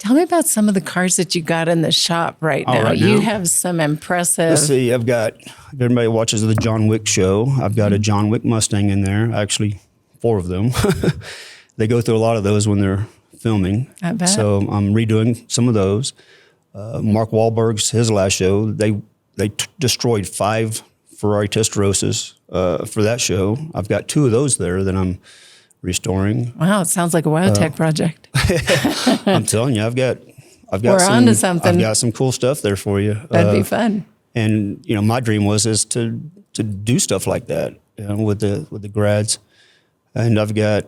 Tell me about some of the cars that you got in the shop right now. You have some impressive. Let's see. If everybody watches the John Wick show, I've got a John Wick Mustang in there. Actually, 4 of them. They go through a lot of those when they're filming. I bet. So I'm redoing some of those. Mark Wahlberg's, his last show, they destroyed 5 Ferrari Testarossas for that show. I've got 2 of those there that I'm restoring. Wow, it sounds like a wyotech project. I'm telling you, I've got We're onto something. I've got some cool stuff there for you. That'd be fun. And my dream is to do stuff like that, with the grads. And I've got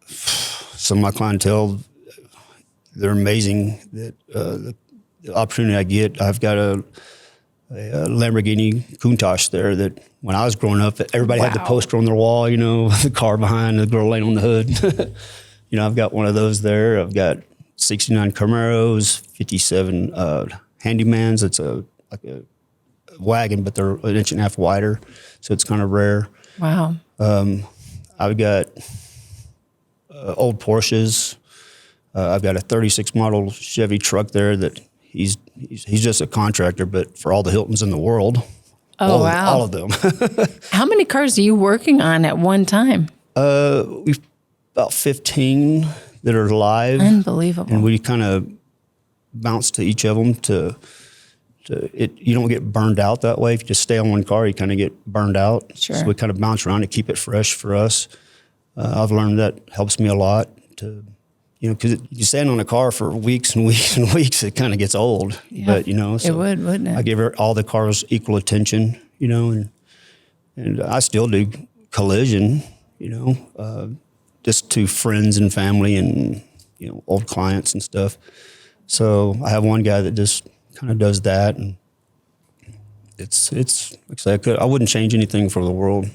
some of my clientele. They're amazing. That the opportunity I get, I've got a Lamborghini Countach there that when I was growing up, everybody had the poster on their wall, the car behind, the girl laying on the hood. I've got one of those there. I've got 69 Camaros, 57 Handymans. It's like a wagon, but they're 1.5 inches wider, so it's kind of rare. Wow. I've got old Porsches. I've got a 36 model Chevy truck there that he's just a contractor, but for all the Hiltons in the world. Oh, wow. All of them. How many cars are you working on at one time? We've about 15 that are live. Unbelievable. And we kind of bounce to each of them you don't get burned out that way. If you just stay on one car, you kind of get burned out. Sure. So we kind of bounce around to keep it fresh for us. I've learned that helps me a lot because you stand on a car for weeks and weeks and weeks, it kind of gets old. Yeah, but it would, wouldn't it? I give all the cars equal attention, and I still do collision, just to friends and family and old clients and stuff. So I have one guy that just kind of does that, and it's like I said, I wouldn't change anything for the world.